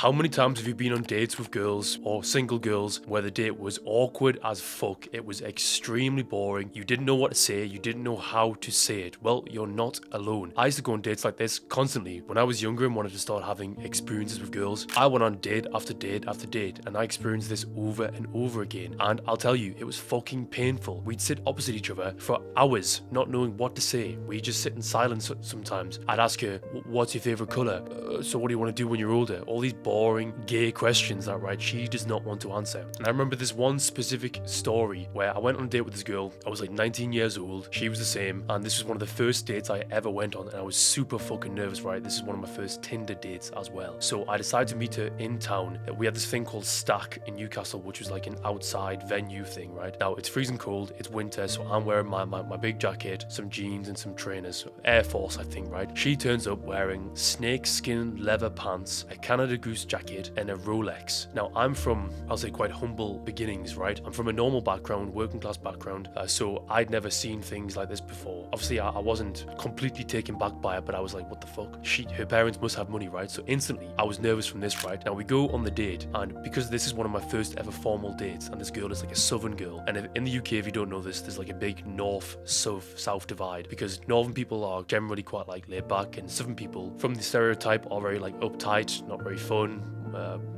How many times have you been on dates with girls or single girls where the date was awkward as fuck? It was extremely boring. You didn't know what to say. You didn't know how to say it. Well, you're not alone. I used to go on dates like this constantly. When I was younger and wanted to start having experiences with girls, I went on date after date after date, and I experienced this over and over again. And I'll tell you, it was fucking painful. We'd sit opposite each other for hours, not knowing what to say. We'd just sit in silence sometimes. I'd ask her, what's your favorite color? So what do you want to do when you're older? All these boring gay questions that, right, she does not want to answer. And I remember this one specific story where I went on a date with this girl. I was like 19 years old. She was the same. And this was one of the first dates I ever went on. And I was super fucking nervous, right? This is one of my first Tinder dates as well. So I decided to meet her in town. We had this thing called Stack in Newcastle, which was like an outside venue thing, right? Now it's freezing cold. It's winter. So I'm wearing my big jacket, some jeans and some trainers. Air Force, I think, right? She turns up wearing snakeskin leather pants, a Canada Goose jacket, and a Rolex. Now, I'm from, I'll say, quite humble beginnings, right? I'm from a normal background, working class background, so I'd never seen things like this before. Obviously, I wasn't completely taken back by it, but I was like, what the fuck? Her parents must have money, right? So instantly, I was nervous from this, right? Now, we go on the date, and because this is one of my first ever formal dates, and this girl is like a southern girl, and in the UK, if you don't know this, there's like a big north-south divide, because northern people are generally quite like laid back, and southern people, from the stereotype, are very like uptight, not very fun.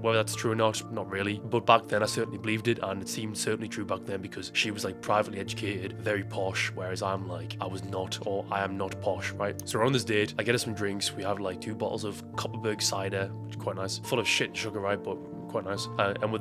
Whether that's true or not really. But back then I certainly believed it, and it seemed certainly true back then because she was like privately educated, very posh, whereas I am not posh, right? So we're on this date, I get her some drinks, we have like 2 bottles of Copperberg cider, which is quite nice, full of shit and sugar, right? But quite nice. And we're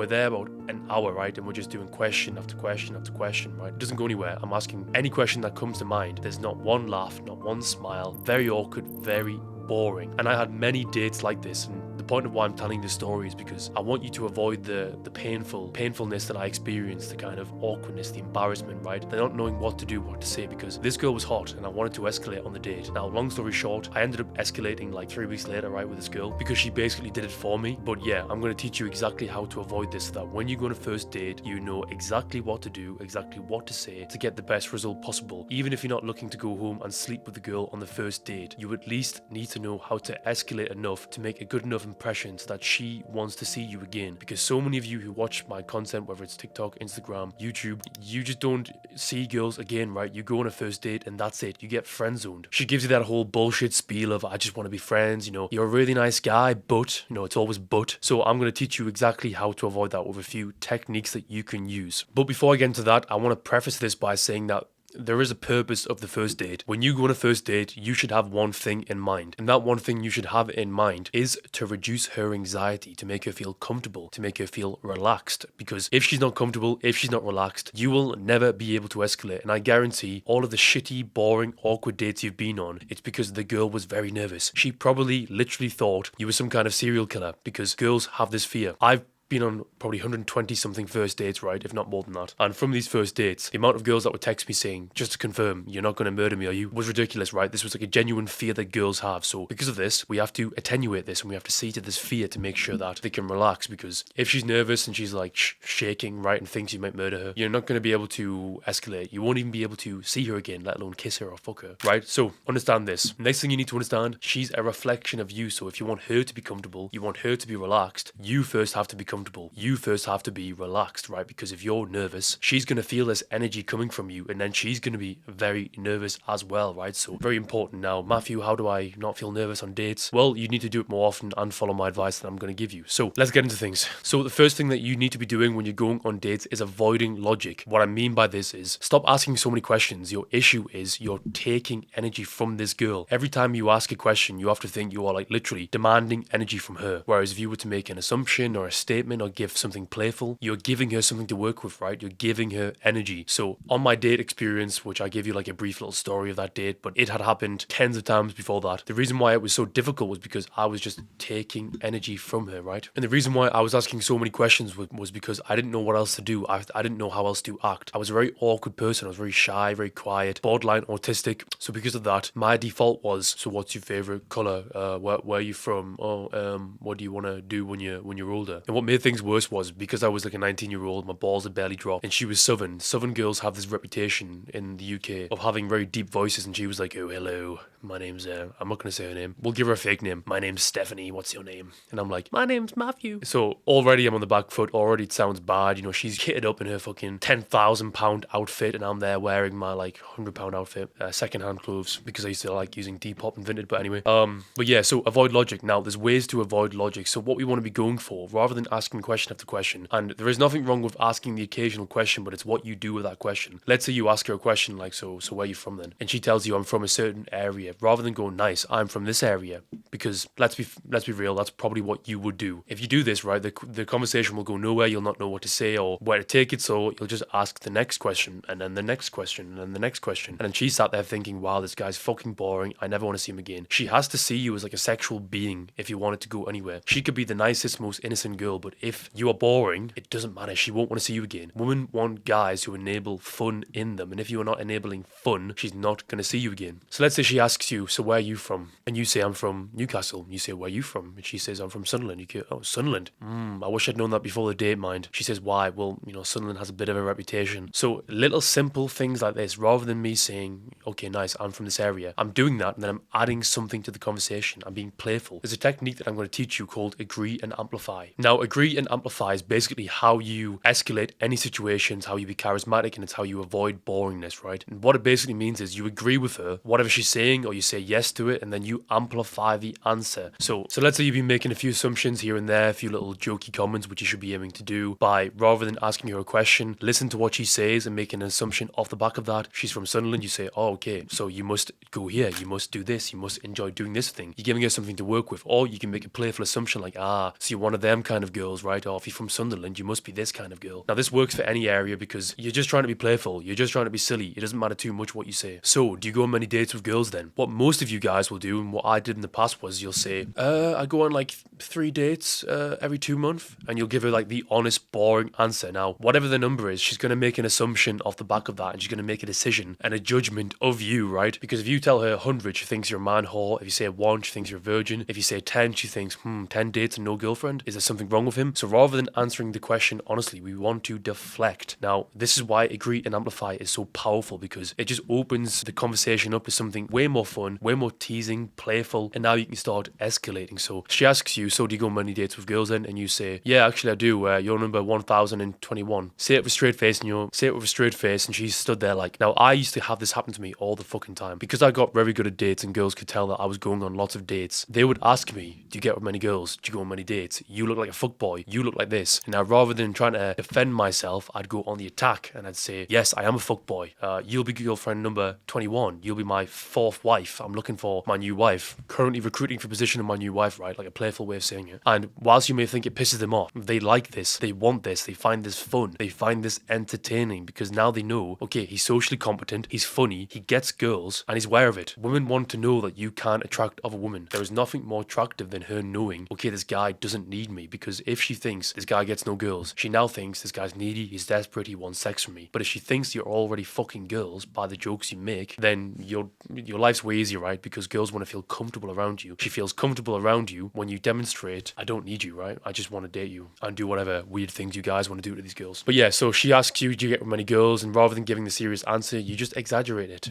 there about an hour, right? And we're just doing question after question after question, right? It doesn't go anywhere. I'm asking any question that comes to mind. There's not one laugh, not one smile. Very awkward, very boring. And I had many dates like this, and the point of why I'm telling this story is because I want you to avoid the painfulness that I experienced, the kind of awkwardness, the embarrassment, right? They're not knowing what to do, what to say, because this girl was hot and I wanted to escalate on the date. Now, long story short, I ended up escalating like 3 weeks later, right, with this girl, because she basically did it for me. But yeah, I'm going to teach you exactly how to avoid this, so that when you go on a first date, you know exactly what to do, exactly what to say to get the best result possible. Even if you're not looking to go home and sleep with the girl on the first date, you at least need to know how to escalate enough to make a good enough impression so that she wants to see you again. Because so many of you who watch my content, whether it's TikTok, Instagram, YouTube, you just don't see girls again, right? You go on a first date and that's it. You get friend zoned. She gives you that whole bullshit spiel of, I just want to be friends, you know, you're a really nice guy, but, you know, it's always but. So I'm going to teach you exactly how to avoid that with a few techniques that you can use. But before I get into that, I want to preface this by saying that there is a purpose of the first date. When you go on a first date, you should have one thing in mind. And that one thing you should have in mind is to reduce her anxiety, to make her feel comfortable, to make her feel relaxed. Because if she's not comfortable, if she's not relaxed, you will never be able to escalate. And I guarantee all of the shitty, boring, awkward dates you've been on, it's because the girl was very nervous. She probably literally thought you were some kind of serial killer, because girls have this fear. I've been on probably 120 something first dates, right, if not more than that. And from these first dates, the amount of girls that would text me saying, just to confirm, you're not going to murder me, are you, was ridiculous, right? This was like a genuine fear that girls have. So because of this, we have to attenuate this, and we have to see to this fear to make sure that they can relax. Because if she's nervous and she's like shaking, right, and thinks you might murder her, you're not going to be able to escalate. You won't even be able to see her again, let alone kiss her or fuck her, right? So understand this. Next thing you need to understand, she's a reflection of you. So if you want her to be comfortable, you want her to be relaxed, you first have to be comfortable. You first have to be relaxed, right? Because if you're nervous, she's going to feel this energy coming from you, and then she's going to be very nervous as well, right? So very important. Now, Matthew, how do I not feel nervous on dates? Well, you need to do it more often and follow my advice that I'm going to give you. So let's get into things. So the first thing that you need to be doing when you're going on dates is avoiding logic. What I mean by this is stop asking so many questions. Your issue is you're taking energy from this girl. Every time you ask a question, you have to think you are like literally demanding energy from her. Whereas if you were to make an assumption or a statement or give something playful, you're giving her something to work with, right? You're giving her energy. So on my date experience, which I gave you like a brief little story of that date, but it had happened tens of times before that. The reason why it was so difficult was because I was just taking energy from her, right? And the reason why I was asking so many questions was because I didn't know what else to do. I didn't know how else to act. I was a very awkward person. I was very shy, very quiet, borderline autistic. So because of that, my default was, so what's your favorite color? Where are you from? What do you want to do when you're older? And what made made things worse was because I was like a 19-year-old, my balls had barely dropped, and she was Southern. Southern girls have this reputation in the UK of having very deep voices, and she was like, oh, hello, my name's, I'm not going to say her name. We'll give her a fake name. My name's Stephanie. What's your name? And I'm like, my name's Mathew. So already I'm on the back foot. Already it sounds bad. You know, she's kitted up in her fucking £10,000 outfit, and I'm there wearing my like £100 outfit, secondhand clothes, because I used to like using Depop and Vinted. But anyway, but yeah, so avoid logic. Now, there's ways to avoid logic. So what we want to be going for, rather than asking question after question, and there is nothing wrong with asking the occasional question, but it's what you do with that question. Let's say you ask her a question like, so where are you from then? And she tells you, I'm from a certain area. Rather than going, nice, I'm from this area, because let's be real, that's probably what you would do. If you do this, right, the conversation will go nowhere. You'll not know what to say or where to take it, so you'll just ask the next question, and then the next question, and then the next question. And then she sat there thinking, wow, this guy's fucking boring. I never want to see him again. She has to see you as like a sexual being if you want it to go anywhere. She could be the nicest, most innocent girl, but if you are boring, it doesn't matter. She won't want to see you again. Women want guys who enable fun in them, and if you are not enabling fun, she's not going to see you again. So let's say she asks you, so where are you from? And you say, I'm from Newcastle. And you say, where are you from? And she says, I'm from Sunderland. You go, oh, Sunderland. I wish I'd known that before the date, mind. She says, why? Well, you know, Sunderland has a bit of a reputation. So little simple things like this, rather than me saying, okay, nice, I'm from this area, I'm doing that, and then I'm adding something to the conversation. I'm being playful. There's a technique that I'm going to teach you called agree and amplify. Now, agree and amplify is basically how you escalate any situations, how you be charismatic, and it's how you avoid boringness, right? And what it basically means is you agree with her, whatever she's saying, or you say yes to it, and then you amplify the answer. So let's say you've been making a few assumptions here and there, a few little jokey comments, which you should be aiming to do by, rather than asking her a question, listen to what she says and make an assumption off the back of that. She's from Sunderland. You say, oh, okay, so you must go here, you must do this, you must enjoy doing this thing. You're giving her something to work with. Or you can make a playful assumption like, so you're one of them kind of girls, right? Or if you're from Sunderland, you must be this kind of girl. Now, this works for any area because you're just trying to be playful. You're just trying to be silly. It doesn't matter too much what you say. So, do you go on many dates with girls then? What most of you guys will do, and what I did in the past, was you'll say, I go on like 3 dates every 2 months, and you'll give her like the honest, boring answer. Now, whatever the number is, she's going to make an assumption off the back of that, and she's going to make a decision and a judgment of you, right? Because if you tell her 100, she thinks you're a man whore. If you say 1, she thinks you're a virgin. If you say 10, she thinks, 10 dates and no girlfriend? Is there something wrong with him? So rather than answering the question honestly, we want to deflect. Now, this is why agree and amplify is so powerful, because it just opens the conversation up to something way more fun, way more teasing, playful, and now you can start escalating. So she asks you, so do you go on many dates with girls then? And you say, yeah, actually I do. You're number 1021. Say it with a straight face, and she stood there like, now I used to have this happen to me all the fucking time. Because I got very good at dates and girls could tell that I was going on lots of dates, they would ask me, do you get with many girls? Do you go on many dates? You look like a fuckboy. You look like this. And now rather than trying to defend myself, I'd go on the attack and I'd say, yes, I am a fuckboy. You'll be girlfriend number 21. You'll be my 4th wife. I'm looking for my new wife. Currently recruiting for position of my new wife, right? Like a playful way of saying it. And whilst you may think it pisses them off, they like this. They want this. They find this fun. They find this entertaining, because now they know, okay, he's socially competent, he's funny, he gets girls, and he's aware of it. Women want to know that you can attract other women. There is nothing more attractive than her knowing, okay, this guy doesn't need me, because if she thinks this guy gets no girls, she now thinks this guy's needy, he's desperate, he wants sex from me. But if she thinks you're already fucking girls by the jokes you make, then your life's way easier, right? Because girls want to feel comfortable around you. She feels comfortable around you when you demonstrate, I don't need you, right? I just want to date you and do whatever weird things you guys want to do to these girls. But yeah, so she asks you, do you get with many girls? And rather than giving the serious answer, you just exaggerate it.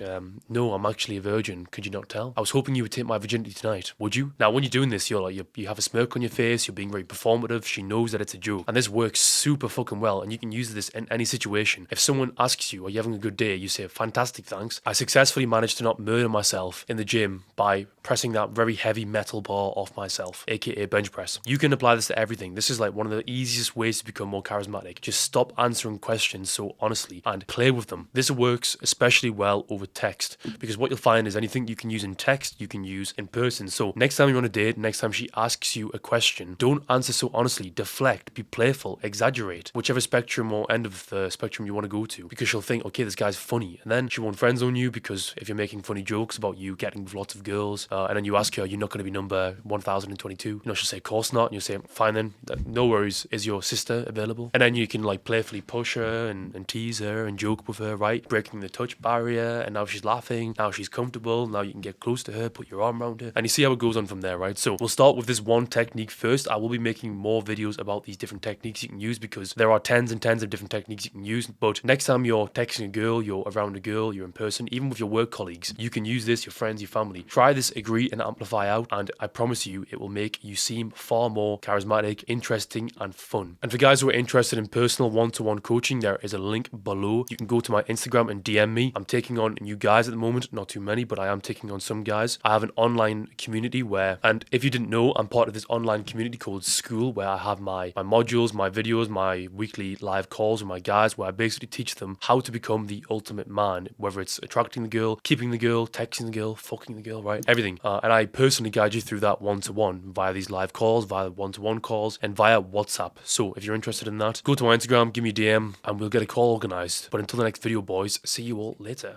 No, I'm actually a virgin. Could you not tell? I was hoping you would take my virginity tonight. Would you? Now, when you're doing this, you're like, you have a smirk on your face. You're being very performative. She knows that it's a joke. And this works super fucking well. And you can use this in any situation. If someone asks you, are you having a good day? You say, fantastic, thanks. I successfully managed to not murder myself in the gym by pressing that very heavy metal bar off myself, aka bench press. You can apply this to everything. This is like one of the easiest ways to become more charismatic. Just stop answering questions so honestly and play with them. This works especially well over text, because what you'll find is anything you can use in text, you can use in person. So next time you're on a date, next time she asks you a question, don't answer so honestly. Deflect, be playful, exaggerate, whichever spectrum or end of the spectrum you want to go to, because she'll think, okay, this guy's funny, and then she won't friend zone you, because if you're making funny jokes about you getting with lots of girls, and then you ask her, you're not going to be number 1022, you know, she'll say, of course not, and you'll say, fine then, no worries, is your sister available? And then you can like playfully push her and tease her and joke with her, right? Breaking the touch barrier, and now she's laughing, now she's comfortable, now you can get close to her, put your arm around her, and you see how it goes on from there, right? So we'll start with this one technique first. I will be making more videos videos about these different techniques you can use, because there are tens and tens of different techniques you can use. But next time you're texting a girl, you're around a girl, you're in person, even with your work colleagues, you can use this, your friends, your family. Try this agree and amplify out, and I promise you it will make you seem far more charismatic, interesting, and fun. And for guys who are interested in personal one-to-one coaching, there is a link below. You can go to my Instagram and DM me. I'm taking on new guys at the moment, not too many, but I am taking on some guys. I have an online community where, and if you didn't know, I'm part of this online community called School, where I have my modules, my videos, my weekly live calls with my guys, where I basically teach them how to become the ultimate man, whether it's attracting the girl, keeping the girl, texting the girl, fucking the girl, right? Everything. And I personally guide you through that one-to-one via these live calls, via one-to-one calls, and via WhatsApp. So if you're interested in that, go to my Instagram, give me a DM, and we'll get a call organized. But until the next video, boys, see you all later.